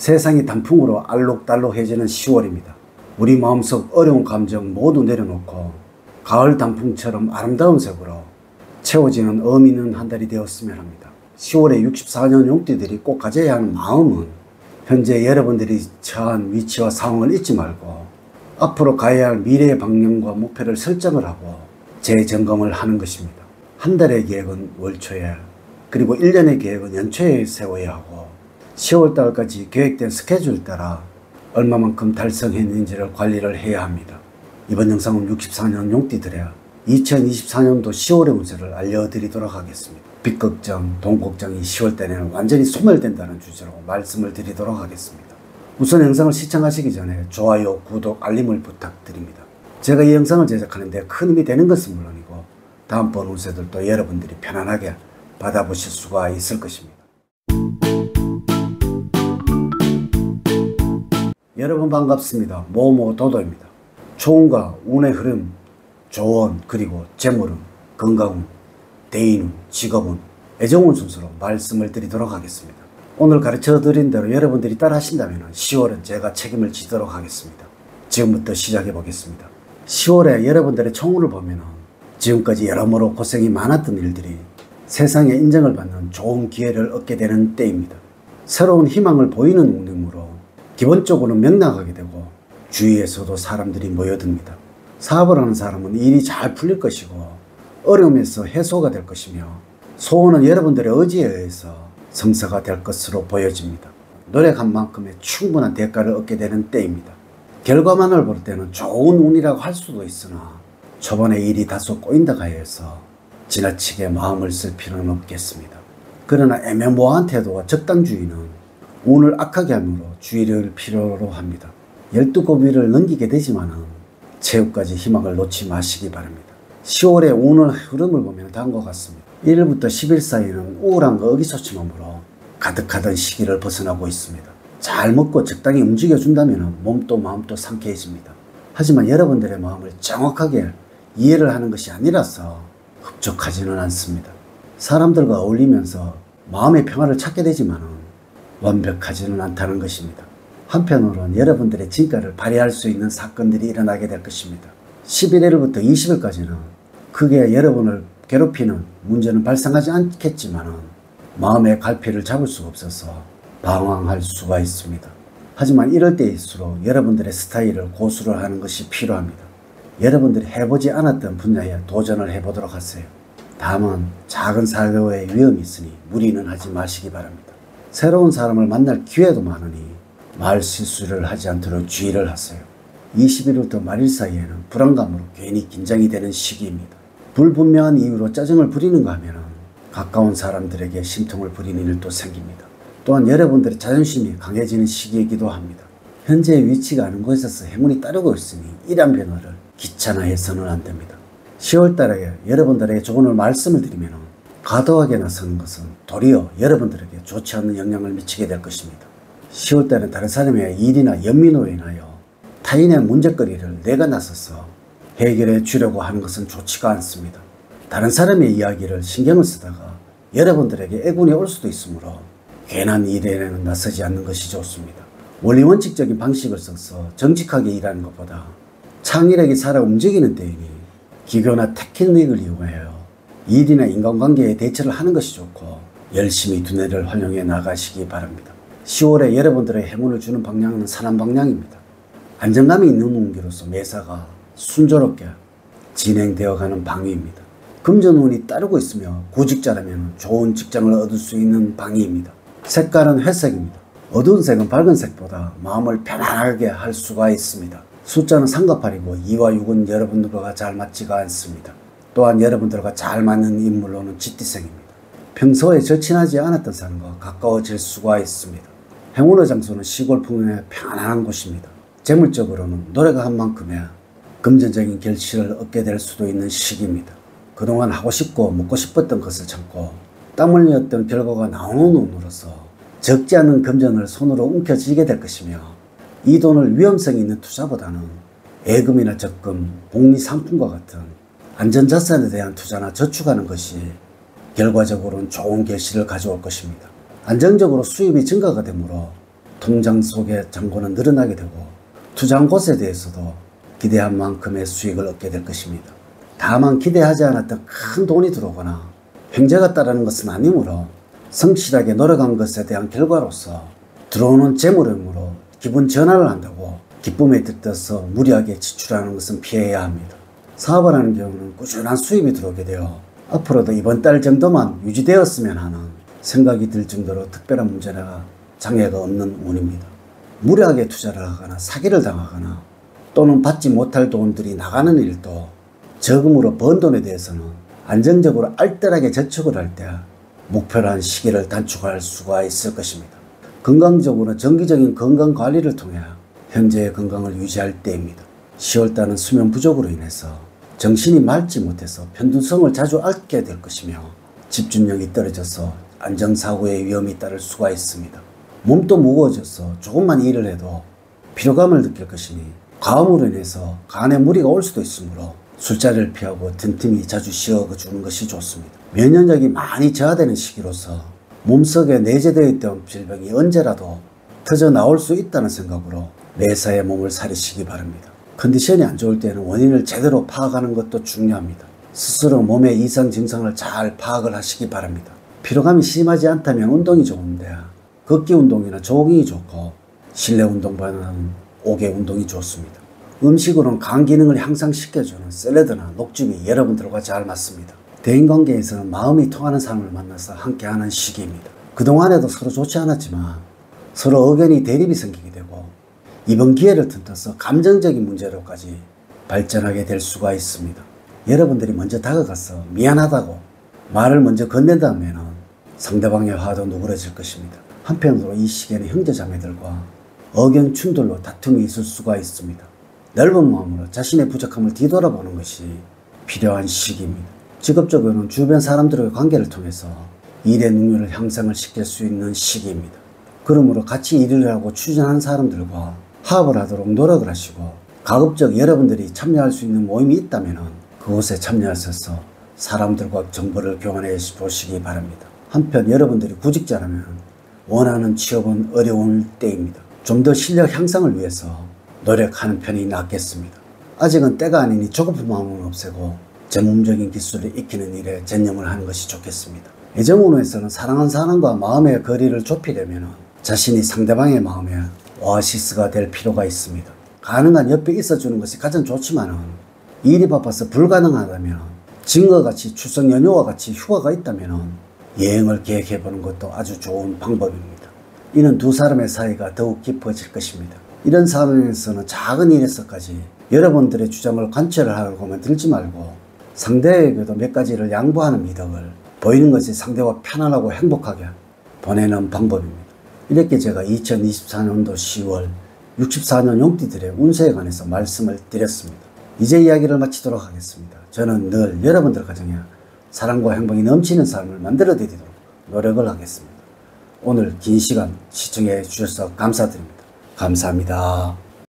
세상이 단풍으로 알록달록해지는 10월입니다. 우리 마음속 어려운 감정 모두 내려놓고 가을 단풍처럼 아름다운 색으로 채워지는 의미 있는 한 달이 되었으면 합니다. 10월에 64년 용띠들이 꼭 가져야 하는 마음은 현재 여러분들이 처한 위치와 상황을 잊지 말고 앞으로 가야 할 미래의 방향과 목표를 설정을 하고 재점검을 하는 것입니다. 한 달의 계획은 월초에, 그리고 1년의 계획은 연초에 세워야 하고 10월 달까지 계획된 스케줄 따라 얼마만큼 달성했는지를 관리를 해야 합니다. 이번 영상은 64년 용띠들의 2024년도 10월의 운세를 알려드리도록 하겠습니다. 빚 걱정, 돈 걱정이 10월 달에는 완전히 소멸된다는 주제로 말씀을 드리도록 하겠습니다. 우선 영상을 시청하시기 전에 좋아요, 구독, 알림을 부탁드립니다. 제가 이 영상을 제작하는데 큰 힘이 되는 것은 물론이고 다음번 운세들도 여러분들이 편안하게 받아보실 수가 있을 것입니다. 여러분 반갑습니다. 모모도도입니다. 초운과 운의 흐름, 조언, 그리고 재물운, 건강운, 대인운, 직업운, 애정운 순서로 말씀을 드리도록 하겠습니다. 오늘 가르쳐 드린 대로 여러분들이 따라 하신다면 10월은 제가 책임을 지도록 하겠습니다. 지금부터 시작해 보겠습니다. 10월에 여러분들의 총운을 보면 지금까지 여러모로 고생이 많았던 일들이 세상의 인정을 받는 좋은 기회를 얻게 되는 때입니다. 새로운 희망을 보이는 운이므로 기본적으로 명랑하게 되고 주위에서도 사람들이 모여듭니다. 사업을 하는 사람은 일이 잘 풀릴 것이고 어려움에서 해소가 될 것이며 소원은 여러분들의 의지에 의해서 성사가 될 것으로 보여집니다. 노력한 만큼의 충분한 대가를 얻게 되는 때입니다. 결과만을 볼 때는 좋은 운이라고 할 수도 있으나 초반에 일이 다소 꼬인다고 해서 지나치게 마음을 쓸 필요는 없겠습니다. 그러나 애매모호한 태도와 적당주의는 운을 악하게 함으로 주의를 필요로 합니다. 12고비를 넘기게 되지만은 최후까지 희망을 놓지 마시기 바랍니다. 10월의 운의 흐름을 보면 다음과 같습니다. 1일부터 10일 사이에는 우울함과 의기소침함으로 가득하던 시기를 벗어나고 있습니다. 잘 먹고 적당히 움직여준다면 몸도 마음도 상쾌해집니다. 하지만 여러분들의 마음을 정확하게 이해를 하는 것이 아니라서 흡족하지는 않습니다. 사람들과 어울리면서 마음의 평화를 찾게 되지만은 완벽하지는 않다는 것입니다. 한편으로는 여러분들의 진가를 발휘할 수 있는 사건들이 일어나게 될 것입니다. 11일부터 20일까지는 크게 여러분을 괴롭히는 문제는 발생하지 않겠지만 마음의 갈피를 잡을 수가 없어서 방황할 수가 있습니다. 하지만 이럴 때일수록 여러분들의 스타일을 고수를 하는 것이 필요합니다. 여러분들이 해보지 않았던 분야에 도전을 해보도록 하세요. 다만 작은 사고의 위험이 있으니 무리는 하지 마시기 바랍니다. 새로운 사람을 만날 기회도 많으니 말 실수를 하지 않도록 주의를 하세요. 20일부터 말일 사이에는 불안감으로 괜히 긴장이 되는 시기입니다. 불분명한 이유로 짜증을 부리는가 하면 가까운 사람들에게 심통을 부리는 일도 생깁니다. 또한 여러분들의 자존심이 강해지는 시기이기도 합니다. 현재의 위치가 아는 곳에서 행운이 따르고 있으니 이러한 변화를 귀찮아해서는 안 됩니다. 10월달에 여러분들에게 조언을 말씀을 드리면 과도하게 나서는 것은 도리어 여러분들에게 좋지 않은 영향을 미치게 될 것입니다. 10월달은 다른 사람의 일이나 연민으로 인하여 타인의 문제거리를 내가 나서서 해결해 주려고 하는 것은 좋지가 않습니다. 다른 사람의 이야기를 신경을 쓰다가 여러분들에게 애군이 올 수도 있으므로 괜한 일에는 나서지 않는 것이 좋습니다. 원리원칙적인 방식을 써서 정직하게 일하는 것보다 창의력이 살아 움직이는 때이니 기교나 테크닉을 이용하여 일이나 인간관계에 대처를 하는 것이 좋고 열심히 두뇌를 활용해 나가시기 바랍니다. 10월에 여러분들의 행운을 주는 방향은 선한 방향입니다. 안정감이 있는 운기로서 매사가 순조롭게 진행되어가는 방위입니다. 금전운이 따르고 있으며 구직자라면 좋은 직장을 얻을 수 있는 방위입니다. 색깔은 회색입니다. 어두운 색은 밝은 색보다 마음을 편안하게 할 수가 있습니다. 숫자는 삼각팔이고 2와 6은 여러분들과 잘 맞지가 않습니다. 또한 여러분들과 잘 맞는 인물로는 쥐띠생입니다. 평소에 절친하지 않았던 사람과 가까워질 수가 있습니다. 행운의 장소는 시골 풍경의 편안한 곳입니다. 재물적으로는 노력한 만큼의 금전적인 결실을 얻게 될 수도 있는 시기입니다. 그동안 하고 싶고 먹고 싶었던 것을 참고 땀 흘렸던 결과가 나오는 운으로서 적지 않은 금전을 손으로 움켜쥐게 될 것이며 이 돈을 위험성이 있는 투자보다는 예금이나 적금, 복리상품과 같은 안전자산에 대한 투자나 저축하는 것이 결과적으로는 좋은 결실을 가져올 것입니다. 안정적으로 수입이 증가가 되므로 통장 속의 잔고는 늘어나게 되고 투자한 곳에 대해서도 기대한 만큼의 수익을 얻게 될 것입니다. 다만 기대하지 않았던 큰 돈이 들어오거나 횡재가 따르는 것은 아니므로 성실하게 노력한 것에 대한 결과로서 들어오는 재물음으로 기분 전환을 한다고 기쁨에 들떠서 무리하게 지출하는 것은 피해야 합니다. 사업을 하는 경우는 꾸준한 수입이 들어오게 되어 앞으로도 이번 달 정도만 유지되었으면 하는 생각이 들 정도로 특별한 문제나 장애가 없는 운입니다. 무리하게 투자를 하거나 사기를 당하거나 또는 받지 못할 돈들이 나가는 일도 저금으로 번 돈에 대해서는 안정적으로 알뜰하게 저축을 할 때 목표한 시기를 단축할 수가 있을 것입니다. 건강적으로 정기적인 건강관리를 통해 현재의 건강을 유지할 때입니다. 10월달은 수면 부족으로 인해서 정신이 맑지 못해서 편두성을 자주 앓게 될 것이며 집중력이 떨어져서 안전사고의 위험이 따를 수가 있습니다. 몸도 무거워져서 조금만 일을 해도 피로감을 느낄 것이니 과음으로 인해서 간에 무리가 올 수도 있으므로 술자리를 피하고 틈틈이 자주 쉬어주는 것이 좋습니다. 면역력이 많이 저하되는 시기로서 몸속에 내재되어 있던 질병이 언제라도 터져 나올 수 있다는 생각으로 매사에 몸을 사리시기 바랍니다. 컨디션이 안 좋을 때는 원인을 제대로 파악하는 것도 중요합니다. 스스로 몸의 이상 증상을 잘 파악을 하시기 바랍니다. 피로감이 심하지 않다면 운동이 좋은데 걷기 운동이나 조깅이 좋고 실내 운동보다는 옥외 운동이 좋습니다. 음식으로는 간 기능을 향상시켜주는 샐러드나 녹즙이 여러분들과 잘 맞습니다. 대인관계에서는 마음이 통하는 사람을 만나서 함께하는 시기입니다. 그동안에도 서로 좋지 않았지만 서로 의견이 대립이 생기게 되고 이번 기회를 틈타서 감정적인 문제로까지 발전하게 될 수가 있습니다. 여러분들이 먼저 다가가서 미안하다고 말을 먼저 건넨다면 상대방의 화도 누그러질 것입니다. 한편으로 이 시기에는 형제자매들과 의견 충돌로 다툼이 있을 수가 있습니다. 넓은 마음으로 자신의 부족함을 뒤돌아보는 것이 필요한 시기입니다. 직업적으로는 주변 사람들의 관계를 통해서 일의 능률을 향상을 시킬 수 있는 시기입니다. 그러므로 같이 일을 하고 추진하는 사람들과 화합을 하도록 노력을 하시고 가급적 여러분들이 참여할 수 있는 모임이 있다면 그곳에 참여하셔서 사람들과 정보를 교환해 보시기 바랍니다. 한편 여러분들이 구직자라면 원하는 취업은 어려울 때입니다. 좀 더 실력 향상을 위해서 노력하는 편이 낫겠습니다. 아직은 때가 아니니 조급한 마음은 없애고 전문적인 기술을 익히는 일에 전념을 하는 것이 좋겠습니다. 애정운에서는 사랑하는 사람과 마음의 거리를 좁히려면 자신이 상대방의 마음에 오아시스가 될 필요가 있습니다. 가능한 옆에 있어주는 것이 가장 좋지만 일이 바빠서 불가능하다면 지금과 같이 추석 연휴와 같이 휴가가 있다면 여행을 계획해보는 것도 아주 좋은 방법입니다. 이는 두 사람의 사이가 더욱 깊어질 것입니다. 이런 상황에서는 작은 일에서까지 여러분들의 주장을 관철을 하려고만 들지 말고 상대에게도 몇 가지를 양보하는 미덕을 보이는 것이 상대와 편안하고 행복하게 보내는 방법입니다. 이렇게 제가 2024년도 10월 64년 용띠들의 운세에 관해서 말씀을 드렸습니다. 이제 이야기를 마치도록 하겠습니다. 저는 늘 여러분들 가정에 사랑과 행복이 넘치는 삶을 만들어 드리도록 노력을 하겠습니다. 오늘 긴 시간 시청해 주셔서 감사드립니다. 감사합니다.